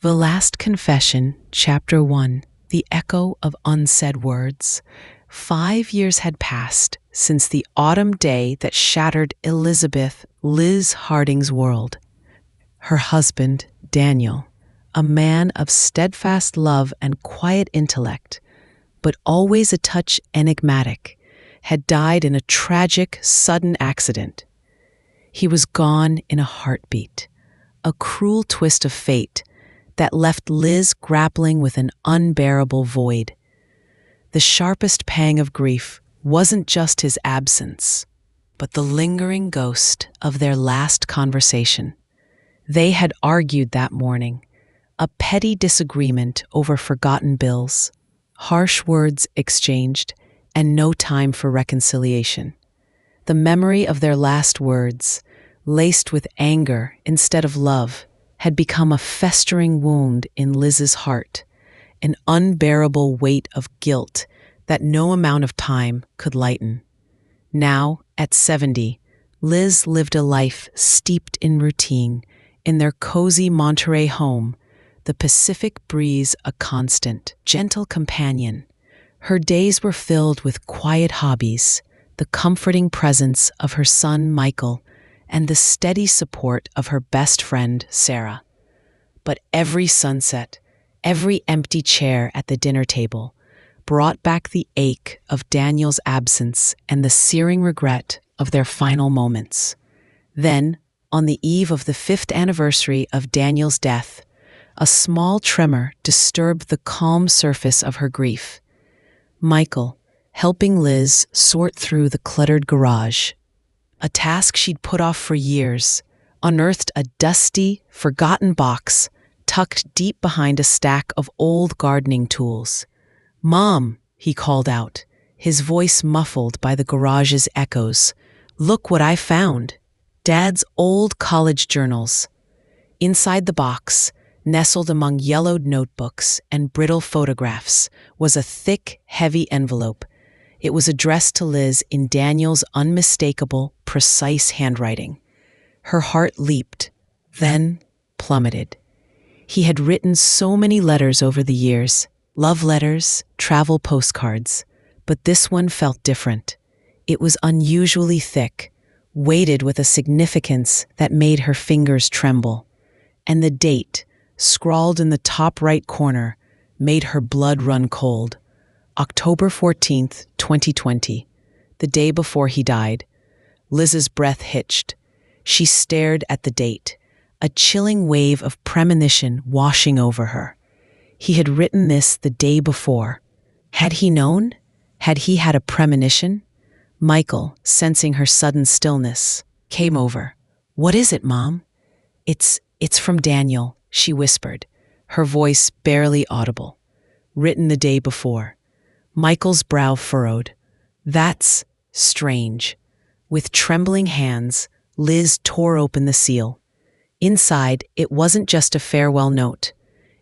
The Last Confession, Chapter 1, The Echo of Unsaid Words. 5 years had passed since the autumn day that shattered Elizabeth Liz Harding's world. Her husband, Daniel, a man of steadfast love and quiet intellect, but always a touch enigmatic, had died in a tragic, sudden accident. He was gone in a heartbeat, a cruel twist of fate that left Liz grappling with an unbearable void. The sharpest pang of grief wasn't just his absence, but the lingering ghost of their last conversation. They had argued that morning, a petty disagreement over forgotten bills, harsh words exchanged, and no time for reconciliation. The memory of their last words, laced with anger instead of love, had become a festering wound in Liz's heart, an unbearable weight of guilt that no amount of time could lighten. Now, at 70, Liz lived a life steeped in routine. In their cozy Monterey home, the Pacific breeze a constant, gentle companion. Her days were filled with quiet hobbies, the comforting presence of her son Michael, and the steady support of her best friend, Sarah. But every sunset, every empty chair at the dinner table, brought back the ache of Daniel's absence and the searing regret of their final moments. Then, on the eve of the 5th anniversary of Daniel's death, a small tremor disturbed the calm surface of her grief. Michael, helping Liz sort through the cluttered garage, a task she'd put off for years, unearthed a dusty, forgotten box tucked deep behind a stack of old gardening tools. "Mom," he called out, his voice muffled by the garage's echoes. "Look what I found." Dad's old college journals. Inside the box, nestled among yellowed notebooks and brittle photographs, was a thick, heavy envelope. It was addressed to Liz in Daniel's unmistakable, precise handwriting. Her heart leaped, then plummeted. He had written so many letters over the years, love letters, travel postcards, but this one felt different. It was unusually thick, weighted with a significance that made her fingers tremble. And the date, scrawled in the top right corner, made her blood run cold. October 14th, 2020, the day before he died. Liz's breath hitched. She stared at the date, a chilling wave of premonition washing over her. He had written this the day before. Had he known? Had he had a premonition? Michael, sensing her sudden stillness, came over. "What is it, Mom?" It's from Daniel," she whispered, her voice barely audible. "Written the day before." Michael's brow furrowed. "That's strange." With trembling hands, Liz tore open the seal. Inside, it wasn't just a farewell note.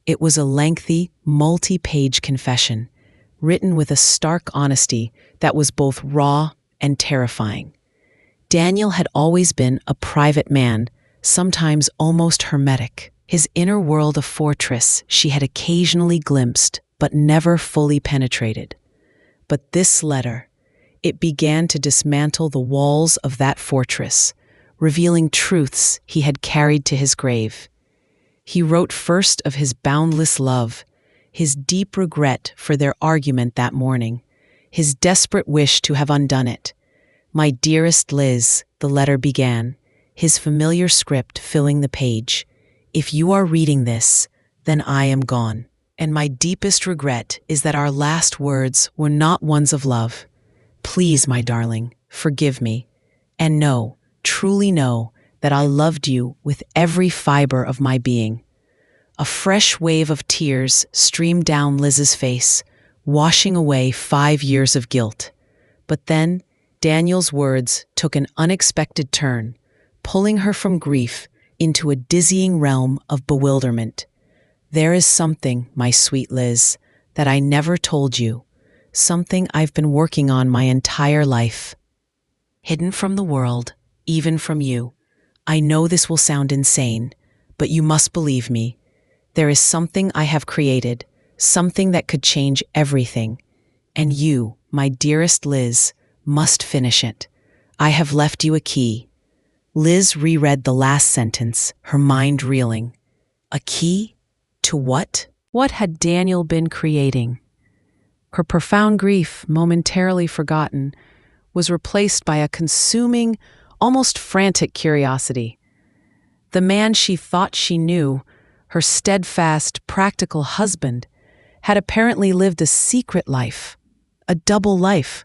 It was a lengthy, multi-page confession, written with a stark honesty that was both raw and terrifying. Daniel had always been a private man, sometimes almost hermetic, his inner world a fortress she had occasionally glimpsed but never fully penetrated. But this letter, it began to dismantle the walls of that fortress, revealing truths he had carried to his grave. He wrote first of his boundless love, his deep regret for their argument that morning, his desperate wish to have undone it. "My dearest Liz," the letter began, his familiar script filling the page. "If you are reading this, then I am gone. And my deepest regret is that our last words were not ones of love. Please, my darling, forgive me. And know, truly know, that I loved you with every fiber of my being." A fresh wave of tears streamed down Liz's face, washing away 5 years of guilt. But then, Daniel's words took an unexpected turn, pulling her from grief into a dizzying realm of bewilderment. "There is something, my sweet Liz, that I never told you, something I've been working on my entire life. Hidden from the world, even from you. I know this will sound insane, but you must believe me. There is something I have created, something that could change everything. And you, my dearest Liz, must finish it. I have left you a key. Liz reread the last sentence, her mind reeling. A key? To what? What had Daniel been creating? Her profound grief, momentarily forgotten, was replaced by a consuming, almost frantic curiosity. The man she thought she knew, her steadfast, practical husband, had apparently lived a secret life, a double life.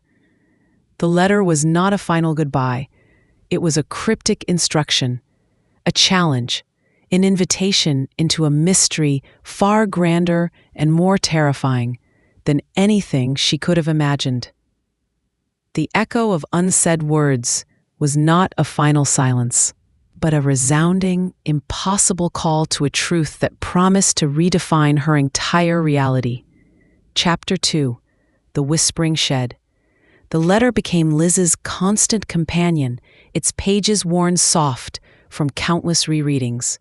The letter was not a final goodbye. It was a cryptic instruction, a challenge, an invitation into a mystery far grander and more terrifying than anything she could have imagined. The echo of unsaid words was not a final silence, but a resounding, impossible call to a truth that promised to redefine her entire reality. Chapter 2: The Whispering Shed. The letter became Liz's constant companion, its pages worn soft from countless rereadings.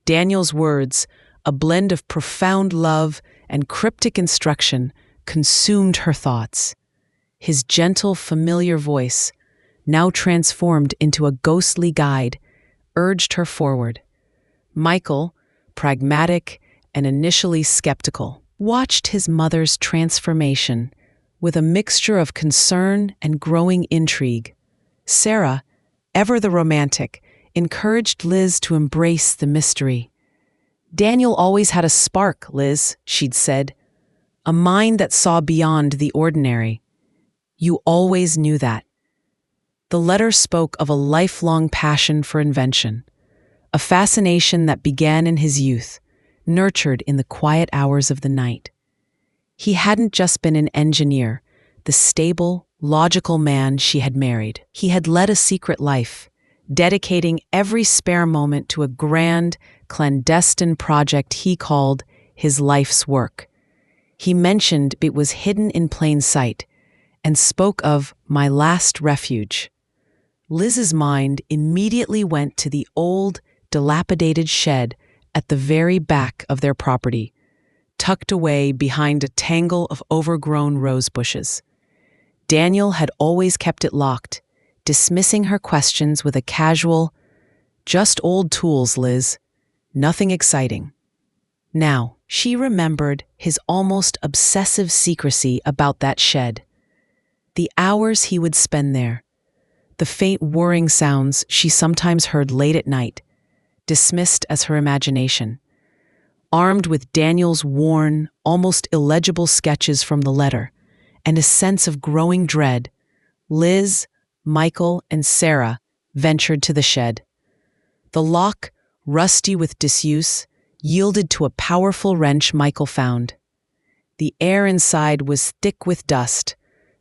Daniel's words, a blend of profound love and cryptic instruction, consumed her thoughts. His gentle, familiar voice, now transformed into a ghostly guide, urged her forward. Michael, pragmatic and initially skeptical, watched his mother's transformation with a mixture of concern and growing intrigue. Sarah, ever the romantic, encouraged Liz to embrace the mystery. Daniel always had a spark, Liz, she'd said, a mind that saw beyond the ordinary. You always knew that. The letter spoke of a lifelong passion for invention, a fascination that began in his youth, nurtured in the quiet hours of the night. He hadn't just been an engineer, the stable, logical man she had married. He had led a secret life, dedicating every spare moment to a grand, clandestine project he called his life's work. He mentioned it was hidden in plain sight and spoke of my last refuge. Liz's mind immediately went to the old, dilapidated shed at the very back of their property, tucked away behind a tangle of overgrown rose bushes. Daniel had always kept it locked, dismissing her questions with a casual, "Just old tools, Liz. Nothing exciting." Now, she remembered his almost obsessive secrecy about that shed. The hours he would spend there, the faint whirring sounds she sometimes heard late at night, dismissed as her imagination. Armed with Daniel's worn, almost illegible sketches from the letter, and a sense of growing dread, Liz, Michael, and Sarah ventured to the shed. The lock, rusty with disuse, yielded to a powerful wrench Michael found. The air inside was thick with dust,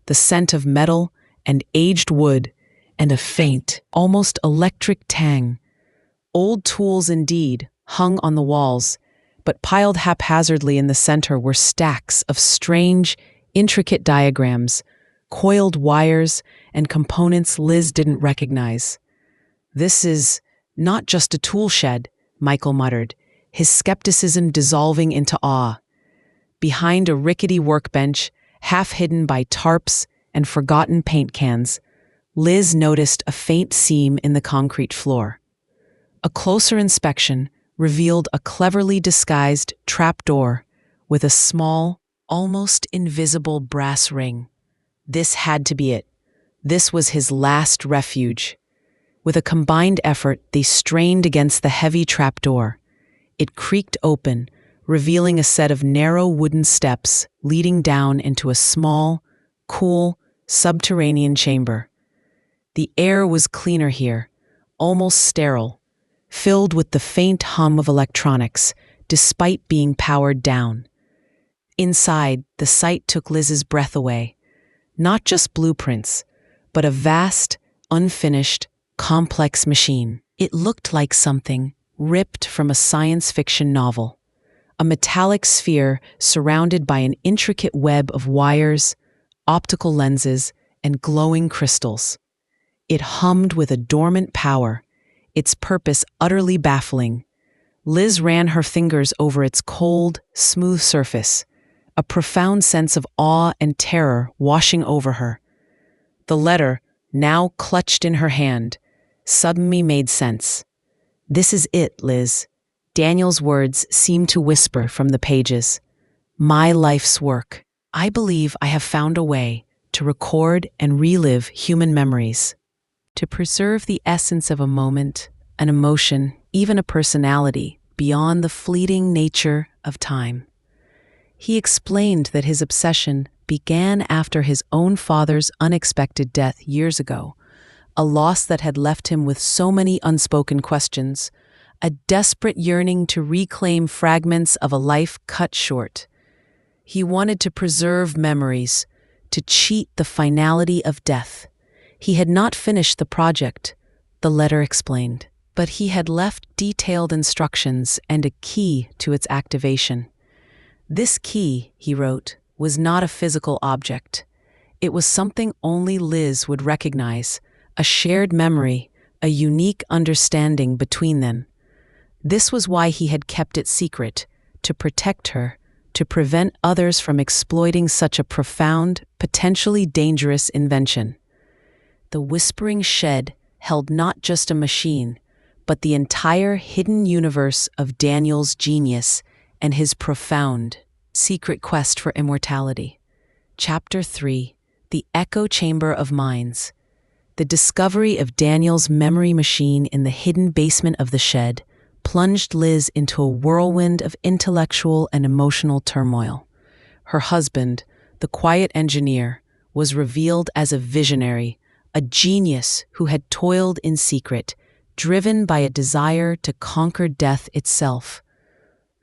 the scent of metal and aged wood, and a faint, almost electric tang. Old tools indeed hung on the walls, but piled haphazardly in the center were stacks of strange, intricate diagrams, coiled wires, and components Liz didn't recognize. "This is not just a tool shed," Michael muttered, his skepticism dissolving into awe. Behind a rickety workbench, half hidden by tarps and forgotten paint cans, Liz noticed a faint seam in the concrete floor. A closer inspection revealed a cleverly disguised trapdoor with a small, almost invisible brass ring. This had to be it. This was his last refuge. With a combined effort, they strained against the heavy trapdoor. It creaked open, revealing a set of narrow wooden steps leading down into a small, cool, subterranean chamber. The air was cleaner here, almost sterile, filled with the faint hum of electronics, despite being powered down. Inside, the sight took Liz's breath away. Not just blueprints, but a vast, unfinished, complex machine. It looked like something ripped from a science fiction novel. A metallic sphere surrounded by an intricate web of wires, optical lenses, and glowing crystals. It hummed with a dormant power, its purpose utterly baffling. Liz ran her fingers over its cold, smooth surface, a profound sense of awe and terror washing over her. The letter, now clutched in her hand, suddenly made sense. "This is it, Liz." Daniel's words seemed to whisper from the pages. "My life's work. I believe I have found a way to record and relive human memories, to preserve the essence of a moment, an emotion, even a personality, beyond the fleeting nature of time." He explained that his obsession began after his own father's unexpected death years ago, a loss that had left him with so many unspoken questions, a desperate yearning to reclaim fragments of a life cut short. He wanted to preserve memories, to cheat the finality of death. He had not finished the project, the letter explained, but he had left detailed instructions and a key to its activation. This key, he wrote, was not a physical object. It was something only Liz would recognize, a shared memory, a unique understanding between them. This was why he had kept it secret, to protect her, to prevent others from exploiting such a profound, potentially dangerous invention. The Whispering Shed held not just a machine, but the entire hidden universe of Daniel's genius and his profound, secret quest for immortality. Chapter 3: The Echo Chamber of Minds. The discovery of Daniel's memory machine in the hidden basement of the shed plunged Liz into a whirlwind of intellectual and emotional turmoil. Her husband, the quiet engineer, was revealed as a visionary, a genius who had toiled in secret, driven by a desire to conquer death itself.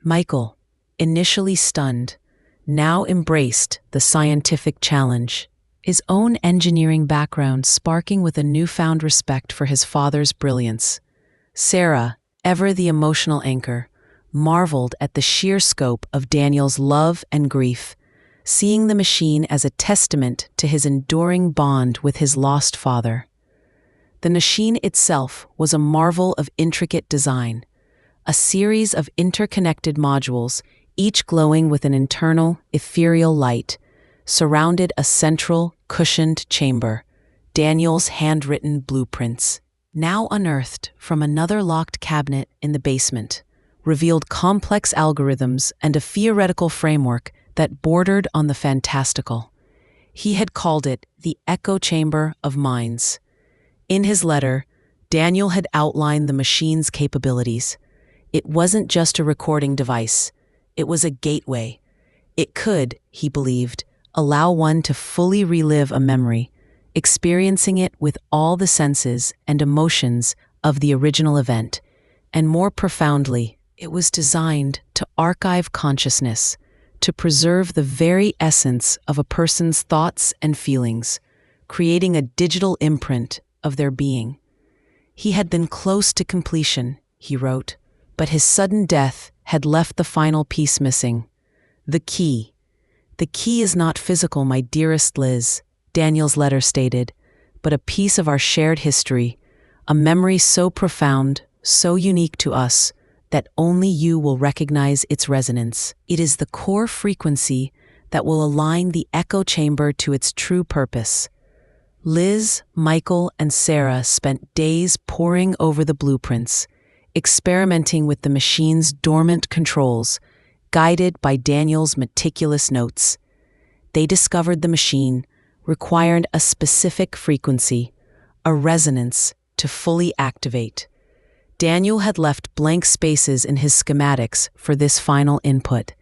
Michael, initially stunned, now embraced the scientific challenge, his own engineering background sparking with a newfound respect for his father's brilliance. Sarah, ever the emotional anchor, marveled at the sheer scope of Daniel's love and grief, seeing the machine as a testament to his enduring bond with his lost father. The machine itself was a marvel of intricate design, a series of interconnected modules, each glowing with an internal, ethereal light, surrounded a central, cushioned chamber, Daniel's handwritten blueprints, now unearthed from another locked cabinet in the basement, revealed complex algorithms and a theoretical framework that bordered on the fantastical. He had called it the Echo Chamber of Minds. In his letter, Daniel had outlined the machine's capabilities. It wasn't just a recording device. It was a gateway. It could, he believed, allow one to fully relive a memory, experiencing it with all the senses and emotions of the original event. And more profoundly, it was designed to archive consciousness, to preserve the very essence of a person's thoughts and feelings, creating a digital imprint of their being. He had been close to completion, he wrote, but his sudden death had left the final piece missing. The key. "The key is not physical, my dearest Liz," Daniel's letter stated, "but a piece of our shared history, a memory so profound, so unique to us, that only you will recognize its resonance. It is the core frequency that will align the echo chamber to its true purpose." Liz, Michael, and Sarah spent days poring over the blueprints, experimenting with the machine's dormant controls, guided by Daniel's meticulous notes. They discovered the machine required a specific frequency, a resonance, to fully activate. Daniel had left blank spaces in his schematics for this final input.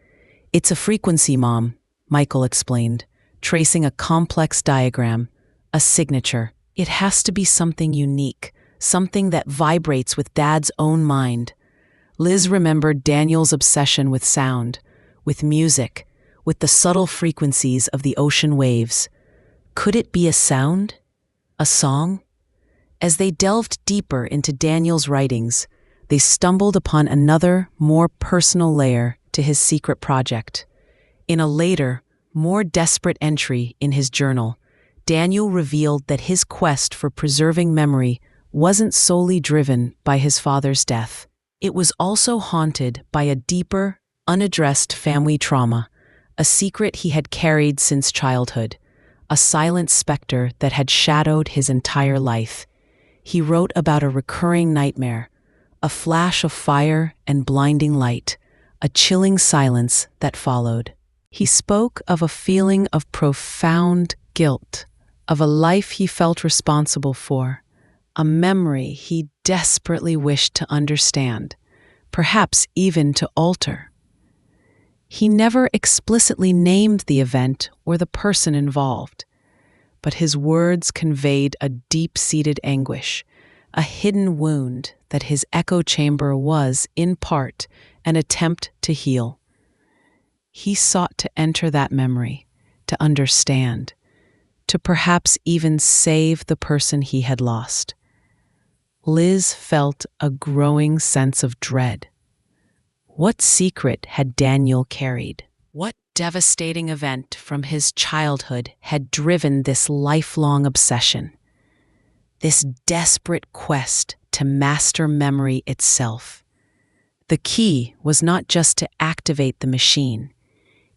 "It's a frequency, Mom," Michael explained, tracing a complex diagram, a signature. "It has to be something unique, something that vibrates with Dad's own mind." Liz remembered Daniel's obsession with sound, with music, with the subtle frequencies of the ocean waves. Could it be a sound? A song? As they delved deeper into Daniel's writings, they stumbled upon another, more personal layer to his secret project. In a later, more desperate entry in his journal, Daniel revealed that his quest for preserving memory wasn't solely driven by his father's death. It was also haunted by a deeper, unaddressed family trauma, a secret he had carried since childhood, a silent specter that had shadowed his entire life. He wrote about a recurring nightmare, a flash of fire and blinding light, a chilling silence that followed. He spoke of a feeling of profound guilt, of a life he felt responsible for, a memory he desperately wished to understand, perhaps even to alter. He never explicitly named the event or the person involved, but his words conveyed a deep-seated anguish, a hidden wound that his echo chamber was, in part, an attempt to heal. He sought to enter that memory, to understand, to perhaps even save the person he had lost. Liz felt a growing sense of dread. What secret had Daniel carried? What devastating event from his childhood had driven this lifelong obsession? This desperate quest to master memory itself. The key was not just to activate the machine.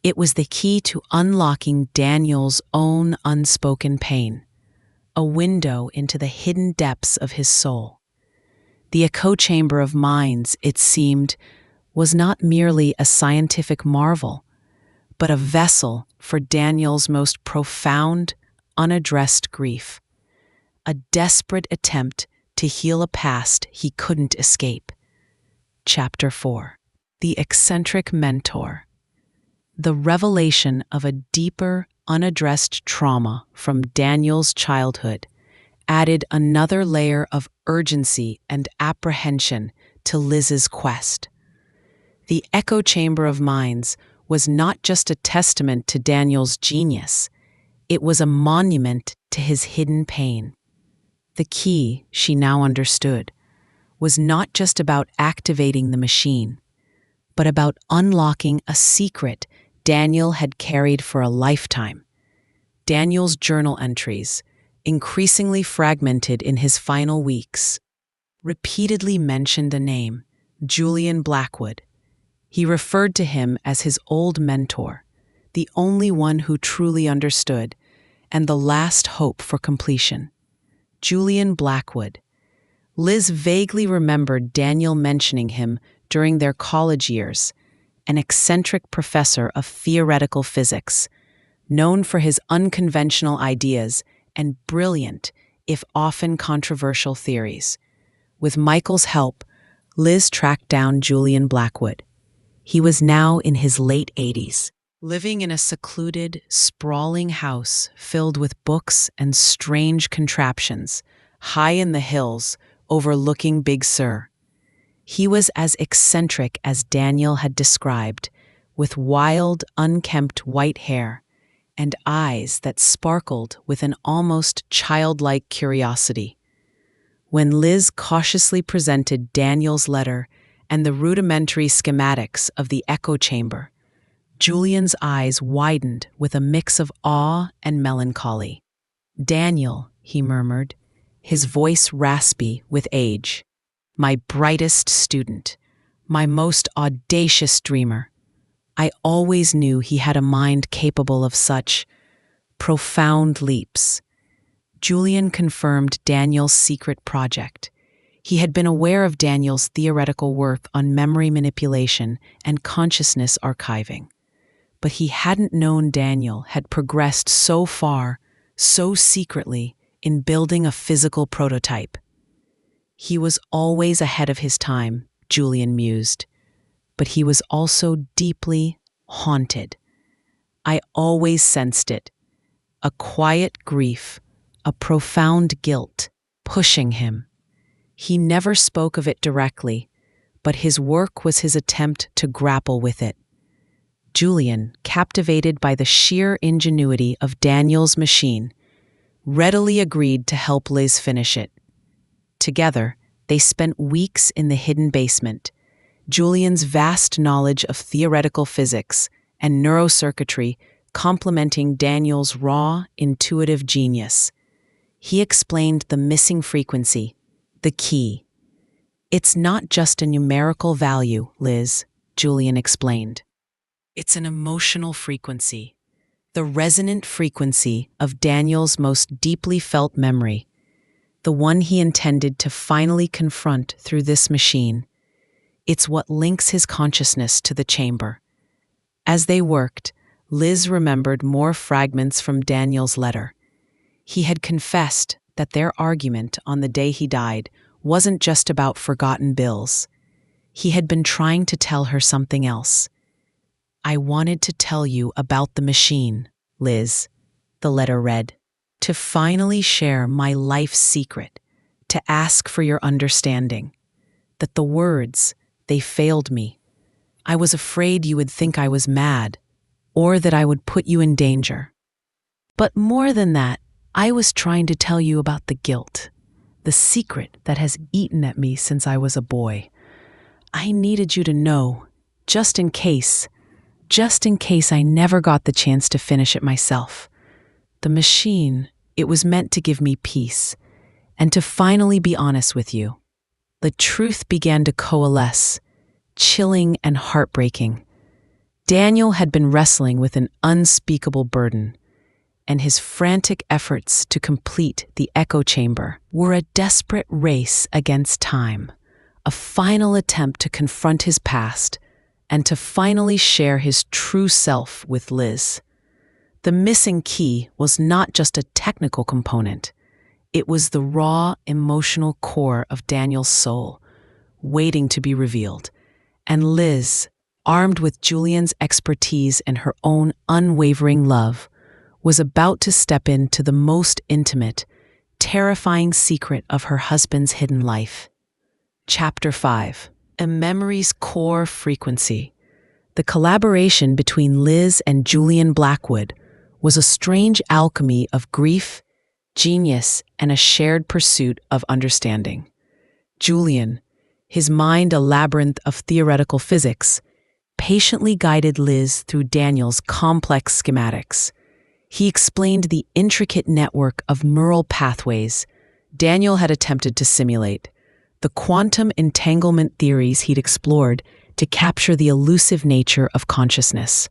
It was the key to unlocking Daniel's own unspoken pain, a window into the hidden depths of his soul. The echo chamber of minds, it seemed, was not merely a scientific marvel, but a vessel for Daniel's most profound, unaddressed grief, a desperate attempt to heal a past he couldn't escape. Chapter 4. The Eccentric Mentor. The revelation of a deeper, unaddressed trauma from Daniel's childhood added another layer of urgency and apprehension to Liz's quest. The echo chamber of minds was not just a testament to Daniel's genius, it was a monument to his hidden pain. The key, she now understood, was not just about activating the machine, but about unlocking a secret Daniel had carried for a lifetime. Daniel's journal entries, increasingly fragmented in his final weeks, repeatedly mentioned a name, Julian Blackwood. He referred to him as his old mentor, the only one who truly understood, and the last hope for completion. Julian Blackwood. Liz vaguely remembered Daniel mentioning him during their college years, an eccentric professor of theoretical physics, known for his unconventional ideas and brilliant, if often controversial theories. With Michael's help, Liz tracked down Julian Blackwood. He was now in his late 80s, living in a secluded, sprawling house filled with books and strange contraptions, high in the hills overlooking Big Sur. He was as eccentric as Daniel had described, with wild, unkempt white hair and eyes that sparkled with an almost childlike curiosity. When Liz cautiously presented Daniel's letter and the rudimentary schematics of the echo chamber, Julian's eyes widened with a mix of awe and melancholy. "Daniel," he murmured, his voice raspy with age, "my brightest student, my most audacious dreamer. I always knew he had a mind capable of such profound leaps." Julian confirmed Daniel's secret project. He had been aware of Daniel's theoretical work on memory manipulation and consciousness archiving, but he hadn't known Daniel had progressed so far, so secretly, in building a physical prototype. He was always ahead of his time, Julian mused, but he was also deeply haunted. I always sensed it, a quiet grief, a profound guilt, pushing him. He never spoke of it directly, but his work was his attempt to grapple with it. Julian, captivated by the sheer ingenuity of Daniel's machine, readily agreed to help Liz finish it. Together, they spent weeks in the hidden basement. Julian's vast knowledge of theoretical physics and neurocircuitry complementing Daniel's raw, intuitive genius. He explained the missing frequency, the key. It's not just a numerical value, Liz, Julian explained. It's an emotional frequency, the resonant frequency of Daniel's most deeply felt memory, the one he intended to finally confront through this machine. It's what links his consciousness to the chamber. As they worked, Liz remembered more fragments from Daniel's letter. He had confessed that their argument on the day he died wasn't just about forgotten bills. He had been trying to tell her something else. "I wanted to tell you about the machine, Liz," the letter read, "to finally share my life's secret, to ask for your understanding. That the words, they failed me. I was afraid you would think I was mad, or that I would put you in danger. But more than that, I was trying to tell you about the guilt, the secret that has eaten at me since I was a boy. I needed you to know, just in case I never got the chance to finish it myself. The machine, it was meant to give me peace, and to finally be honest with you." The truth began to coalesce, chilling and heartbreaking. Daniel had been wrestling with an unspeakable burden, and his frantic efforts to complete the echo chamber were a desperate race against time, a final attempt to confront his past and to finally share his true self with Liz. The missing key was not just a technical component. It was the raw, emotional core of Daniel's soul, waiting to be revealed. And Liz, armed with Julian's expertise and her own unwavering love, was about to step into the most intimate, terrifying secret of her husband's hidden life. Chapter 5. A Memory's Core Frequency. The collaboration between Liz and Julian Blackwood was a strange alchemy of grief, genius, and a shared pursuit of understanding. Julian, his mind a labyrinth of theoretical physics, patiently guided Liz through Daniel's complex schematics. He explained the intricate network of neural pathways Daniel had attempted to simulate, the quantum entanglement theories he'd explored to capture the elusive nature of consciousness.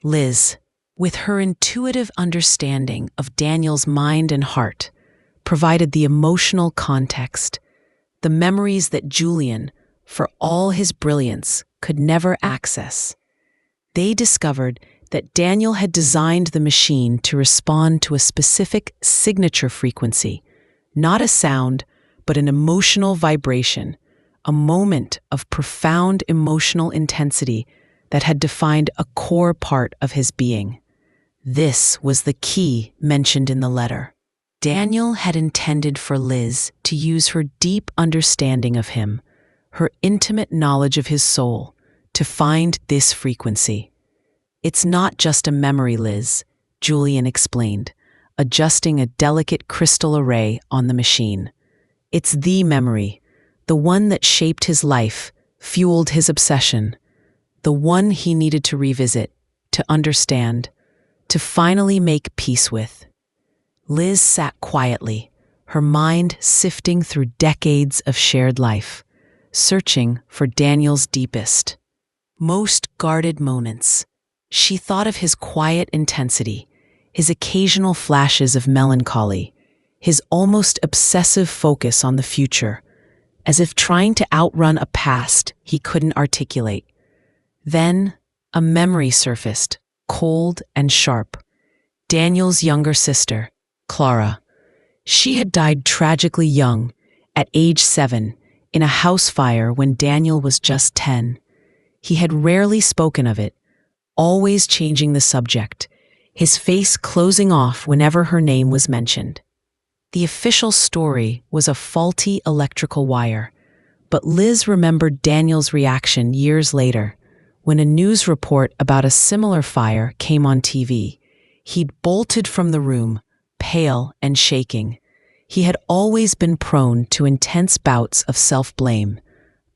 Liz, with her intuitive understanding of Daniel's mind and heart, provided the emotional context, the memories that Julian, for all his brilliance, could never access. They discovered that Daniel had designed the machine to respond to a specific signature frequency, not a sound, but an emotional vibration, a moment of profound emotional intensity that had defined a core part of his being. This was the key mentioned in the letter. Daniel had intended for Liz to use her deep understanding of him, her intimate knowledge of his soul, to find this frequency. "It's not just a memory, Liz," Julian explained, adjusting a delicate crystal array on the machine. "It's the memory, the one that shaped his life, fueled his obsession, the one he needed to revisit, to understand, to finally make peace with." Liz sat quietly, her mind sifting through decades of shared life, searching for Daniel's deepest, most guarded moments. She thought of his quiet intensity, his occasional flashes of melancholy, his almost obsessive focus on the future, as if trying to outrun a past he couldn't articulate. Then a memory surfaced, cold and sharp. Daniel's younger sister, Clara. She had died tragically young, at age 7, in a house fire when Daniel was just 10. He had rarely spoken of it, always changing the subject, his face closing off whenever her name was mentioned. The official story was a faulty electrical wire, but Liz remembered Daniel's reaction years later when a news report about a similar fire came on TV. He'd bolted from the room, pale and shaking. He had always been prone to intense bouts of self-blame,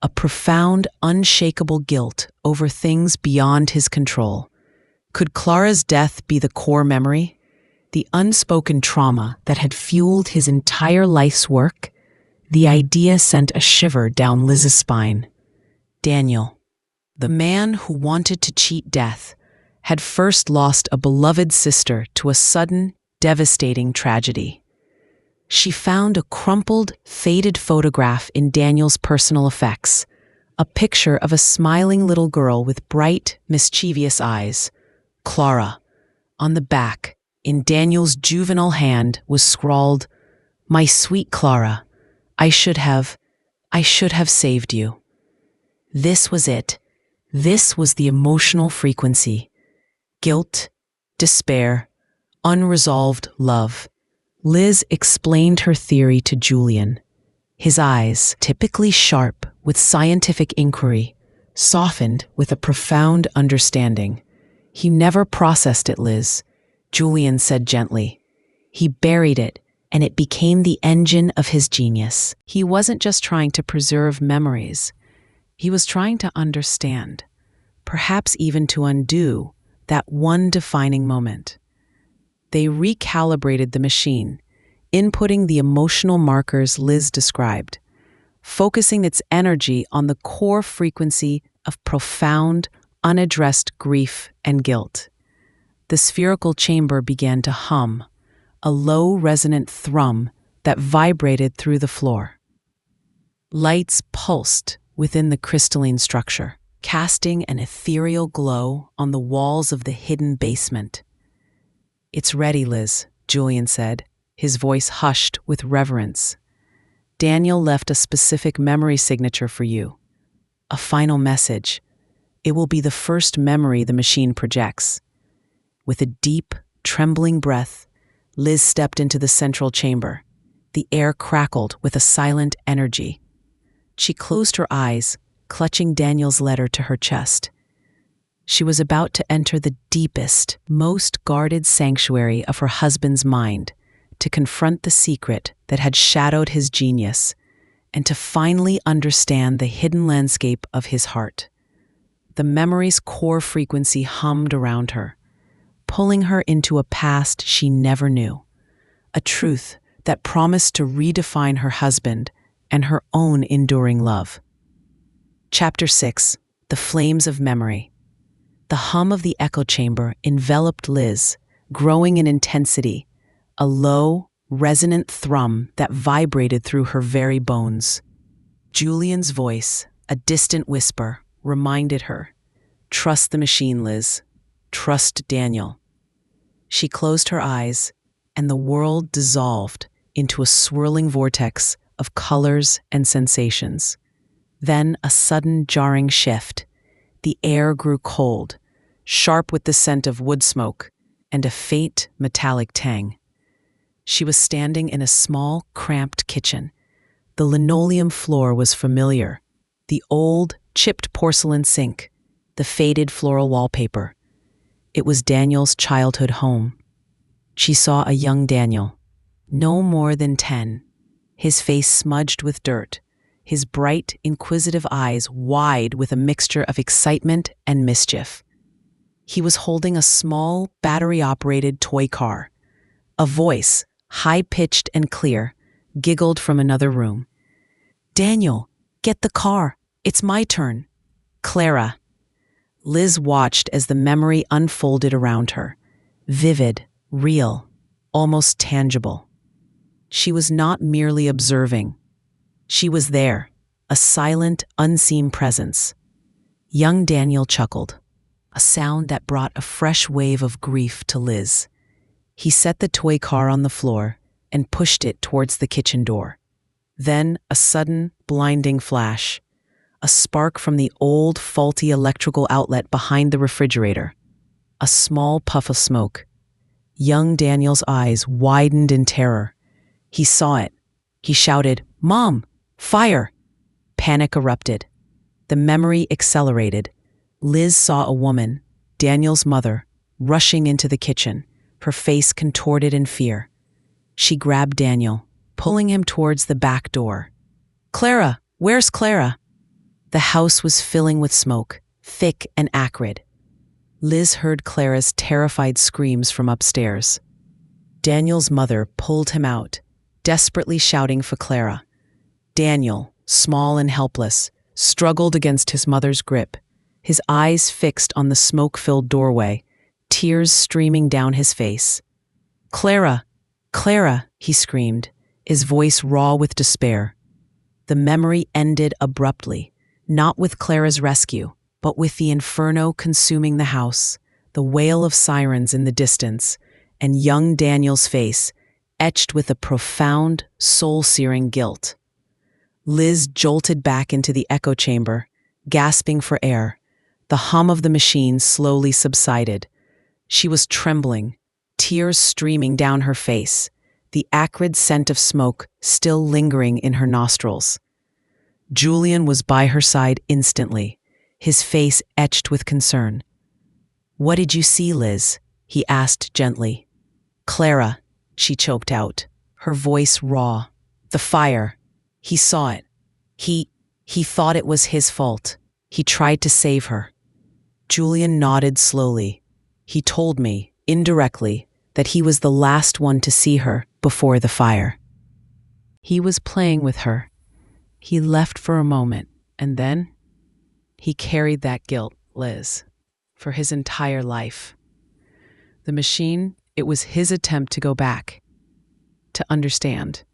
a profound, unshakable guilt over things beyond his control. Could Clara's death be the core memory? The unspoken trauma that had fueled his entire life's work? The idea sent a shiver down Liz's spine. Daniel, the man who wanted to cheat death, had first lost a beloved sister to a sudden, devastating tragedy. She found a crumpled, faded photograph in Daniel's personal effects, a picture of a smiling little girl with bright, mischievous eyes. Clara. On the back, in Daniel's juvenile hand, was scrawled, "My sweet Clara, I should have saved you." This was it. This was the emotional frequency. Guilt, despair, unresolved love. Liz explained her theory to Julian. His eyes, typically sharp with scientific inquiry, softened with a profound understanding. "He never processed it, Liz," Julian said gently. "He buried it, and it became the engine of his genius. He wasn't just trying to preserve memories. He was trying to understand, perhaps even to undo, that one defining moment." They recalibrated the machine, inputting the emotional markers Liz described, focusing its energy on the core frequency of profound, unaddressed grief and guilt. The spherical chamber began to hum, a low, resonant thrum that vibrated through the floor. Lights pulsed within the crystalline structure, casting an ethereal glow on the walls of the hidden basement. "It's ready, Liz," Julian said, his voice hushed with reverence. "Daniel left a specific memory signature for you. A final message. It will be the first memory the machine projects." With a deep, trembling breath, Liz stepped into the central chamber. The air crackled with a silent energy. She closed her eyes, clutching Daniel's letter to her chest. She was about to enter the deepest, most guarded sanctuary of her husband's mind, to confront the secret that had shadowed his genius, and to finally understand the hidden landscape of his heart. The memory's core frequency hummed around her, pulling her into a past she never knew, a truth that promised to redefine her husband and her own enduring love. Chapter 6. The Flames of Memory. The hum of the echo chamber enveloped Liz, growing in intensity, a low, resonant thrum that vibrated through her very bones. Julian's voice, a distant whisper, reminded her, "Trust the machine, Liz. Trust Daniel." She closed her eyes, and the world dissolved into a swirling vortex of colors and sensations. Then a sudden jarring shift. The air grew cold, sharp with the scent of wood smoke and a faint metallic tang. She was standing in a small, cramped kitchen. The linoleum floor was familiar, the old, chipped porcelain sink, the faded floral wallpaper. It was Daniel's childhood home. She saw a young Daniel, no more than 10, his face smudged with dirt, his bright, inquisitive eyes wide with a mixture of excitement and mischief. He was holding a small, battery-operated toy car. A voice, high-pitched and clear, giggled from another room. "Daniel, get the car. It's my turn." "Clara." Liz watched as the memory unfolded around her, vivid, real, almost tangible. She was not merely observing. She was there, a silent, unseen presence. Young Daniel chuckled, a sound that brought a fresh wave of grief to Liz. He set the toy car on the floor and pushed it towards the kitchen door. Then a sudden, blinding flash, a spark from the old, faulty electrical outlet behind the refrigerator, a small puff of smoke. Young Daniel's eyes widened in terror. He saw it. He shouted, "Mom! Fire!" Panic erupted. The memory accelerated. Liz saw a woman, Daniel's mother, rushing into the kitchen, her face contorted in fear. She grabbed Daniel, pulling him towards the back door. "Clara! Where's Clara?" The house was filling with smoke, thick and acrid. Liz heard Clara's terrified screams from upstairs. Daniel's mother pulled him out, desperately shouting for Clara. Daniel, small and helpless, struggled against his mother's grip, his eyes fixed on the smoke-filled doorway, tears streaming down his face. "Clara! Clara!" he screamed, his voice raw with despair. The memory ended abruptly, not with Clara's rescue, but with the inferno consuming the house, the wail of sirens in the distance, and young Daniel's face, etched with a profound, soul-searing guilt. Liz jolted back into the echo chamber, gasping for air. The hum of the machine slowly subsided. She was trembling, tears streaming down her face, the acrid scent of smoke still lingering in her nostrils. Julian was by her side instantly, his face etched with concern. "What did you see, Liz?" he asked gently. "Clara," she choked out, her voice raw. "The fire. He saw it. He thought it was his fault. He tried to save her." Julian nodded slowly. "He told me, indirectly, that he was the last one to see her before the fire. He was playing with her. He left for a moment, and then he carried that guilt, Liz, for his entire life. The machine, it was his attempt to go back, to understand,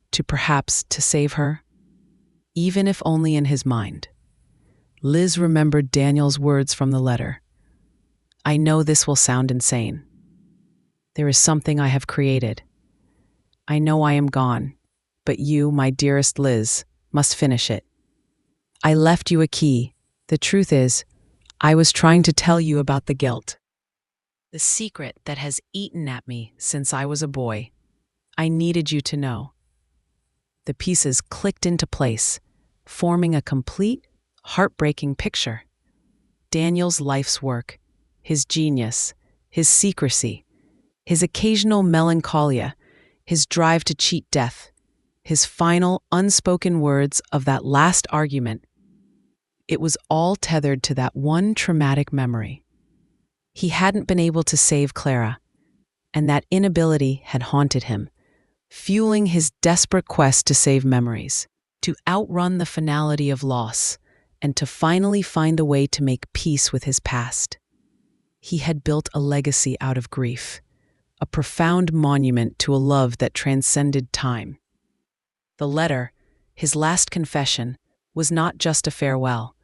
to perhaps to save her, even if only in his mind." Liz remembered Daniel's words from the letter. "I know this will sound insane. There is something I have created. I know I am gone, but you, my dearest Liz, must finish it. I left you a key. The truth is, I was trying to tell you about the guilt. The secret that has eaten at me since I was a boy. I needed you to know." The pieces clicked into place, forming a complete, heartbreaking picture. Daniel's life's work, his genius, his secrecy, his occasional melancholia, his drive to cheat death, his final unspoken words of that last argument. It was all tethered to that one traumatic memory. He hadn't been able to save Clara, and that inability had haunted him, fueling his desperate quest to save memories, to outrun the finality of loss, and to finally find a way to make peace with his past. He had built a legacy out of grief, a profound monument to a love that transcended time. The letter, his last confession, was not just a farewell.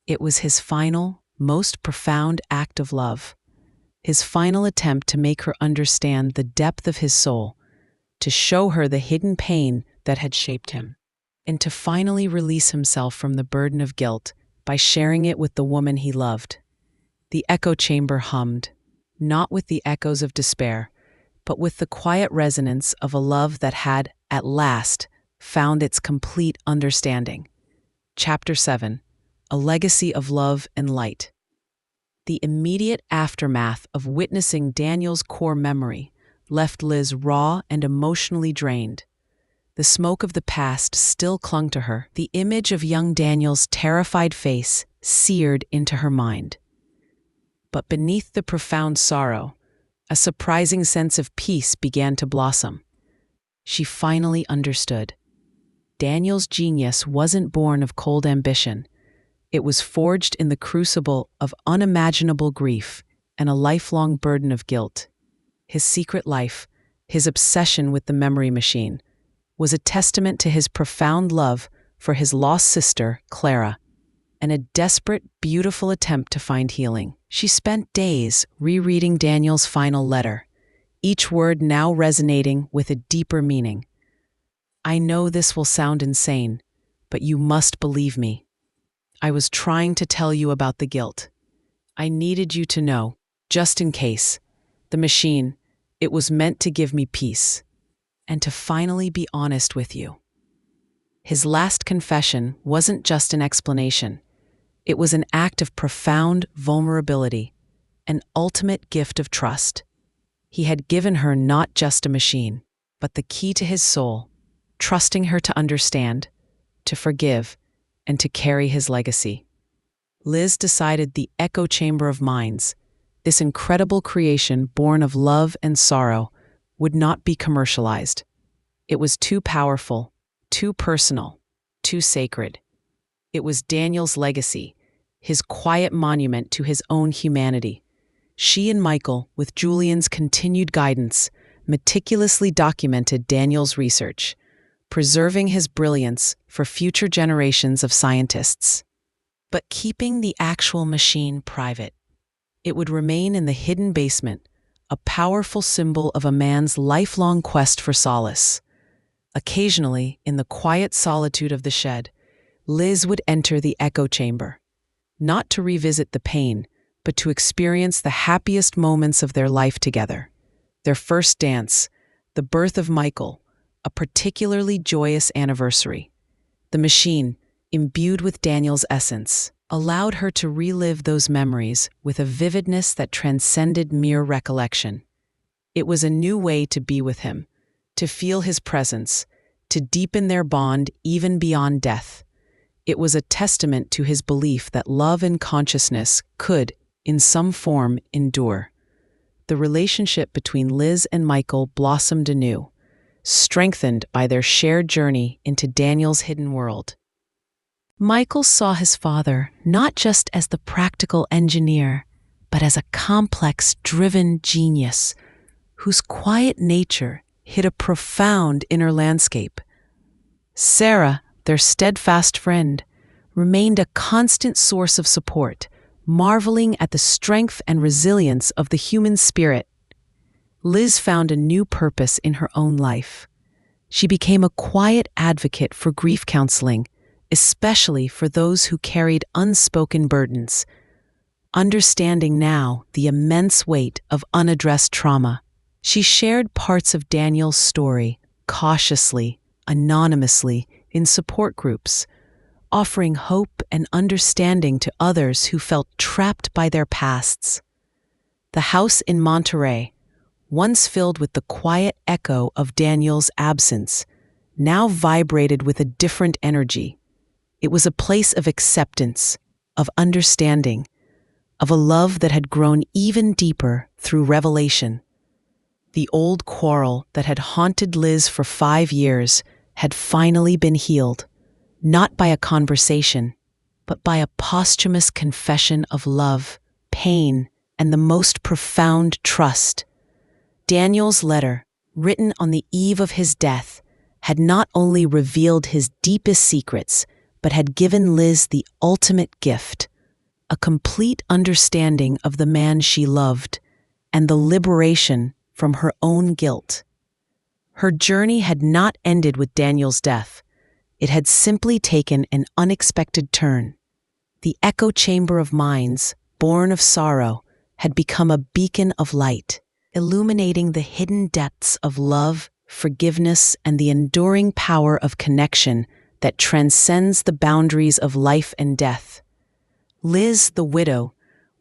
It was his final, most profound act of love, his final attempt to make her understand the depth of his soul, to show her the hidden pain that had shaped him, and to finally release himself from the burden of guilt by sharing it with the woman he loved. The echo chamber hummed, not with the echoes of despair, but with the quiet resonance of a love that had, at last, found its complete understanding. Chapter 7. A Legacy of Love and Light. The immediate aftermath of witnessing Daniel's core memory left Liz raw and emotionally drained. The smoke of the past still clung to her, the image of young Daniel's terrified face seared into her mind. But beneath the profound sorrow, a surprising sense of peace began to blossom. She finally understood. Daniel's genius wasn't born of cold ambition. It was forged in the crucible of unimaginable grief and a lifelong burden of guilt. His secret life, his obsession with the memory machine, was a testament to his profound love for his lost sister, Clara, and a desperate, beautiful attempt to find healing. She spent days rereading Daniel's final letter, each word now resonating with a deeper meaning. "I know this will sound insane, but you must believe me. I was trying to tell you about the guilt. I needed you to know, just in case. The machine, it was meant to give me peace, and to finally be honest with you." His last confession wasn't just an explanation. It was an act of profound vulnerability, an ultimate gift of trust. He had given her not just a machine, but the key to his soul, trusting her to understand, to forgive, and to carry his legacy. Liz decided the echo chamber of minds, this incredible creation born of love and sorrow, would not be commercialized. It was too powerful, too personal, too sacred. It was Daniel's legacy, his quiet monument to his own humanity. She and Michael, with Julian's continued guidance, meticulously documented Daniel's research, preserving his brilliance for future generations of scientists. But keeping the actual machine private. It would remain in the hidden basement, a powerful symbol of a man's lifelong quest for solace. Occasionally, in the quiet solitude of the shed, Liz would enter the echo chamber, not to revisit the pain, but to experience the happiest moments of their life together. Their first dance, the birth of Michael, a particularly joyous anniversary. The machine, imbued with Daniel's essence, allowed her to relive those memories with a vividness that transcended mere recollection. It was a new way to be with him, to feel his presence, to deepen their bond even beyond death. It was a testament to his belief that love and consciousness could, in some form, endure. The relationship between Liz and Michael blossomed anew, strengthened by their shared journey into Daniel's hidden world. Michael saw his father not just as the practical engineer, but as a complex, driven genius whose quiet nature hid a profound inner landscape. Sarah, their steadfast friend, remained a constant source of support, marveling at the strength and resilience of the human spirit. Liz found a new purpose in her own life. She became a quiet advocate for grief counseling, especially for those who carried unspoken burdens, understanding now the immense weight of unaddressed trauma. She shared parts of Daniel's story, cautiously, anonymously, in support groups, offering hope and understanding to others who felt trapped by their pasts. The house in Monterey, once filled with the quiet echo of Daniel's absence, now vibrated with a different energy. It was a place of acceptance, of understanding, of a love that had grown even deeper through revelation. The old quarrel that had haunted Liz for 5 years had finally been healed, not by a conversation, but by a posthumous confession of love, pain, and the most profound trust. Daniel's letter, written on the eve of his death, had not only revealed his deepest secrets, but had given Liz the ultimate gift, a complete understanding of the man she loved, and the liberation from her own guilt. Her journey had not ended with Daniel's death. It had simply taken an unexpected turn. The echo chamber of minds, born of sorrow, had become a beacon of light, illuminating the hidden depths of love, forgiveness, and the enduring power of connection that transcends the boundaries of life and death. Liz, the widow,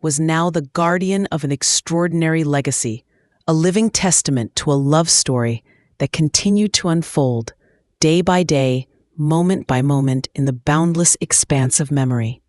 was now the guardian of an extraordinary legacy, a living testament to a love story that continued to unfold, day by day, moment by moment, in the boundless expanse of memory.